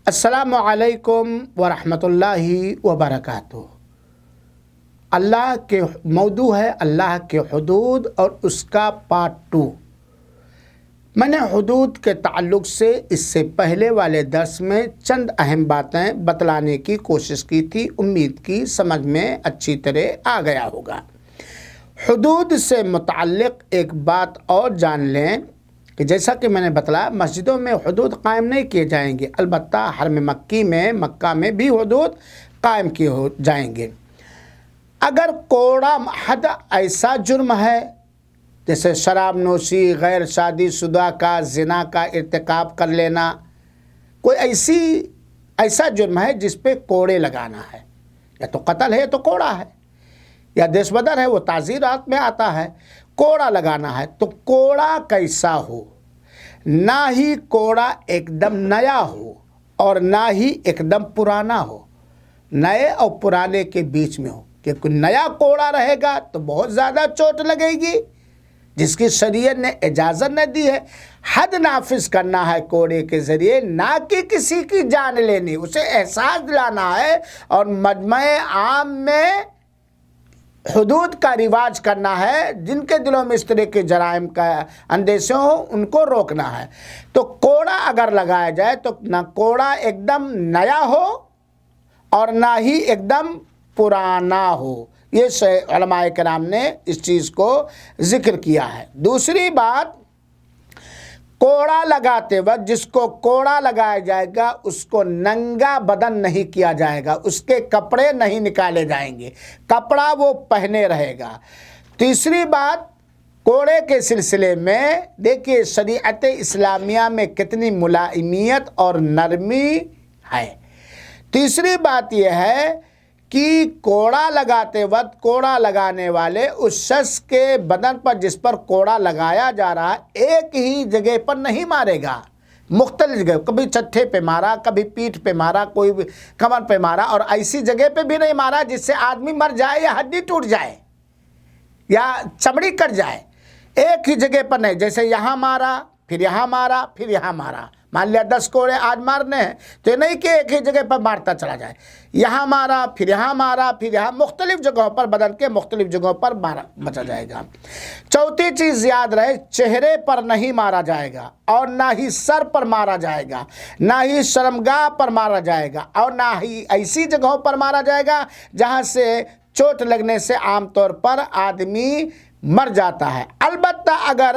السلام علیکم ورحمۃ اللہ وبرکاتہ۔ اللہ کے موضوع ہے اللہ کے حدود اور اس کا پارٹ 2۔ میں نے حدود کے تعلق سے اس سے پہلے والے درس میں چند اہم باتیں بتلانے کی کوشش کی تھی، امید کی سمجھ میں اچھی طرح آ گیا ہوگا۔ حدود سے متعلق ایک بات اور جان لیں کہ جیسا کہ میں نے بتلایا، مسجدوں میں حدود قائم نہیں کیے جائیں گے، البتہ حرم مکہ میں بھی حدود قائم کیے جائیں گے۔ اگر کوڑا حد ایسا جرم ہے جیسے شراب نوشی، غیر شادی شدہ کا زنا کا ارتکاب کر لینا، کوئی ایسا جرم ہے جس پہ کوڑے لگانا ہے، یا تو قتل ہے یا تو کوڑا ہے، یا دیش بدر ہے، وہ تعزیرات میں آتا ہے، کوڑا لگانا ہے، تو کوڑا کیسا ہو؟ نہ ہی کوڑا ایک دم نیا ہو اور نہ ہی ایک دم پرانا ہو، نئے اور پرانے کے بیچ میں ہو، کیونکہ نیا کوڑا رہے گا تو بہت زیادہ چوٹ لگے گی، جس کی شریعت نے اجازت نہ دی ہے۔ حد نافذ کرنا ہے کوڑے کے ذریعے، نہ کہ کسی کی جان لینی، اسے احساس دلانا ہے اور مجمع عام میں حدود کا رواج کرنا ہے۔ جن کے دلوں میں اس طرح کے جرائم کا اندیشے ہوں ان کو روکنا ہے۔ تو کوڑا اگر لگایا جائے تو نہ کوڑا ایک دم نیا ہو اور نہ ہی ایک دم پرانا ہو، یہ علماء کرام نے اس چیز کو ذکر کیا ہے۔ دوسری بات، کوڑا لگاتے وقت جس کو کوڑا لگایا جائے گا اس کو ننگا بدن نہیں کیا جائے گا، اس کے کپڑے نہیں نکالے جائیں گے، کپڑا وہ پہنے رہے گا۔ تیسری بات، کوڑے کے سلسلے میں دیکھیے شریعت اسلامیہ میں کتنی ملائمیت اور نرمی ہے۔ تیسری بات یہ ہے کہ کوڑا لگاتے وقت کوڑا لگانے والے اس شخص کے بدن پر جس پر کوڑا لگایا جا رہا ہے ایک ہی جگہ پر نہیں مارے گا، مختلف جگہ، کبھی چٹھے پہ مارا، کبھی پیٹھ پہ مارا، کوئی کمر پہ مارا، اور ایسی جگہ پہ بھی نہیں مارا جس سے آدمی مر جائے یا ہڈی ٹوٹ جائے یا چمڑی کٹ جائے۔ ایک ہی جگہ پر نہیں، جیسے یہاں مارا پھر یہاں مارا پھر یہاں مارا، مان لیا 10 کوڑے آج مارنے ہیں تو یہ نہیں کہ ایک ہی جگہ پر مارتا چلا جائے، یہاں مارا پھر یہاں مارا پھر یہاں، مختلف جگہوں پر بدن کے مختلف جگہوں پر بچا جائے گا۔ چوتھی چیز یاد رہے، چہرے پر نہیں مارا جائے گا اور نہ ہی سر پر مارا جائے گا، نہ ہی شرمگاہ پر مارا جائے گا، اور نہ ہی ایسی جگہوں پر مارا جائے گا جہاں سے چوٹ لگنے سے عام طور پر آدمی مر جاتا ہے۔ البتہ اگر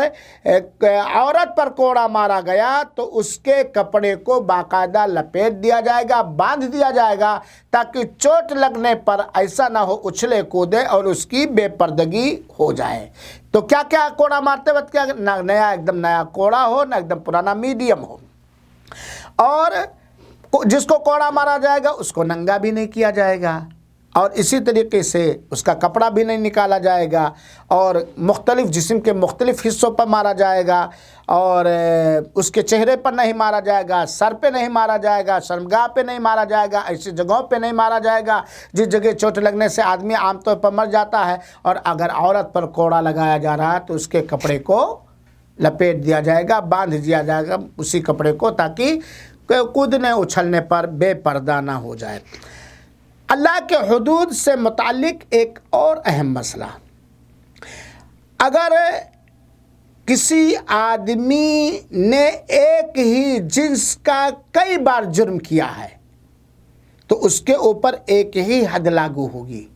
عورت پر کوڑا مارا گیا تو اس کے کپڑے کو باقاعدہ لپیٹ دیا جائے گا، باندھ دیا جائے گا، تاکہ چوٹ لگنے پر ایسا نہ ہو اچھلے کودے اور اس کی بے پردگی ہو جائے۔ تو کیا کوڑا مارتے وقت کیا نہ نیا ایک دم نیا کوڑا ہو، نہ ایک دم پرانا میڈیم ہو، اور جس کو کوڑا مارا جائے گا اس کو ننگا بھی نہیں کیا جائے گا، اور اسی طریقے سے اس کا کپڑا بھی نہیں نکالا جائے گا، اور مختلف جسم کے مختلف حصوں پر مارا جائے گا، اور اس کے چہرے پر نہیں مارا جائے گا، سر پہ نہیں مارا جائے گا، شرمگاہ پہ نہیں مارا جائے گا، ایسی جگہوں پہ نہیں مارا جائے گا جس جگہ چوٹ لگنے سے آدمی عام طور پر مر جاتا ہے۔ اور اگر عورت پر کوڑا لگایا جا رہا ہے تو اس کے کپڑے کو لپیٹ دیا جائے گا، باندھ دیا جائے گا اسی کپڑے کو، تاکہ کودنے اچھلنے پر بے پردہ نہ ہو جائے۔ اللہ کے حدود سے متعلق ایک اور اہم مسئلہ، اگر کسی آدمی نے ایک ہی جنس کا کئی بار جرم کیا ہے تو اس کے اوپر ایک ہی حد لاگو ہوگی۔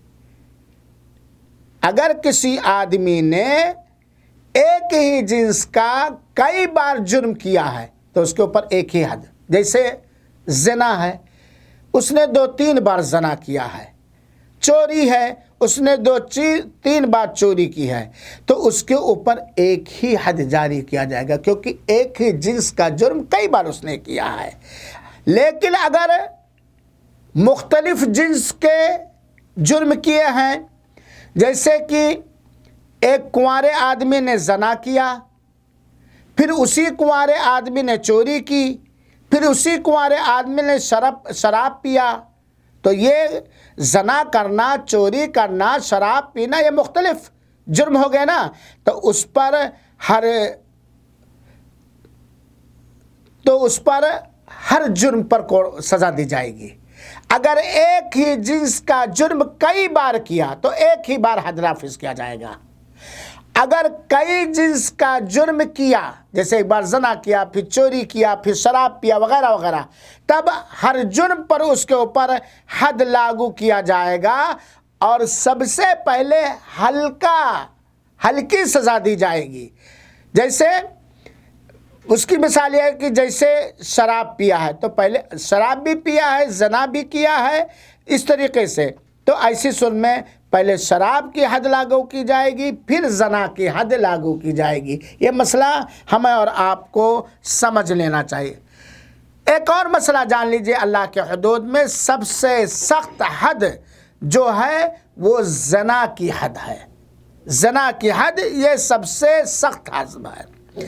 اگر کسی آدمی نے ایک ہی جنس کا کئی بار جرم کیا ہے تو اس کے اوپر ایک ہی حد، جیسے زنا ہے، اس نے 2-3 بار زنا کیا ہے، چوری ہے، اس نے 2-3 بار چوری کی ہے، تو اس کے اوپر ایک ہی حد جاری کیا جائے گا، کیونکہ ایک ہی جنس کا جرم کئی بار اس نے کیا ہے۔ لیکن اگر مختلف جنس کے جرم کیے ہیں، جیسے کہ ایک کنوارے آدمی نے زنا کیا، پھر اسی کنوارے آدمی نے چوری کی، پھر اسی کنوارے آدمی نے شراب پیا، تو یہ زنا کرنا، چوری کرنا، شراب پینا، یہ مختلف جرم ہو گئے نا، تو اس پر ہر تو اس پر ہر جرم پر سزا دی جائے گی. اگر ایک ہی جنس کا جرم کئی بار کیا تو ایک ہی بار حد نافذ کیا جائے گا. اگر کئی جنس کا جرم کیا، جیسے ایک بار زنا کیا، پھر چوری کیا، پھر شراب پیا وغیرہ وغیرہ، تب ہر جرم پر اس کے اوپر حد لاگو کیا جائے گا، اور سب سے پہلے ہلکی سزا دی جائے گی. جیسے اس کی مثال یہ ہے کہ جیسے شراب پیا ہے تو پہلے شراب بھی پیا ہے، زنا بھی کیا ہے، اس طریقے سے تو ایسی صورت میں پہلے شراب کی حد لاگو کی جائے گی، پھر زنا کی حد لاگو کی جائے گی. یہ مسئلہ ہمیں اور آپ کو سمجھ لینا چاہیے. ایک اور مسئلہ جان لیجئے، اللہ کے حدود میں سب سے سخت حد جو ہے وہ زنا کی حد ہے. زنا کی حد یہ سب سے سخت حد ہے.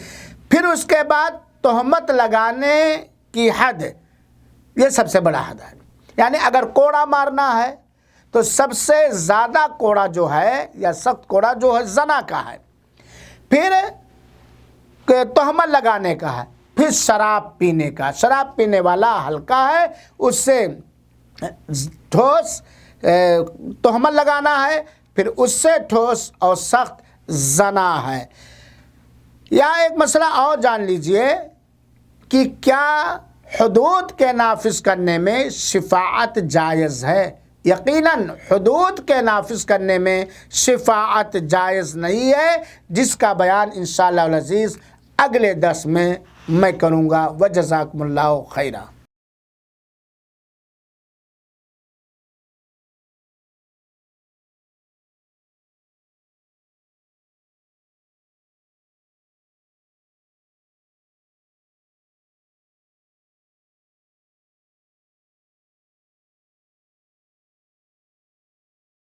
پھر اس کے بعد تہمت لگانے کی حد، یہ سب سے بڑا حد ہے. یعنی اگر کوڑا مارنا ہے تو سب سے زیادہ کوڑا جو ہے یا سخت کوڑا جو ہے زنا کا ہے. پھر تہمت لگانے کا ہے. پھر شراب پینے کا، شراب پینے والا ہلکا ہے، اس سے ٹھوس تہمت لگانا ہے، پھر اس سے ٹھوس اور سخت زنا ہے. یا ایک مسئلہ اور جان لیجئے کہ کیا حدود کے نافذ کرنے میں شفاعت جائز ہے؟ یقیناً حدود کے نافذ کرنے میں شفاعت جائز نہیں ہے، جس کا بیان انشاءاللہ العزیز اگلے درس میں کروں گا. وجزاکم اللہ خیرا.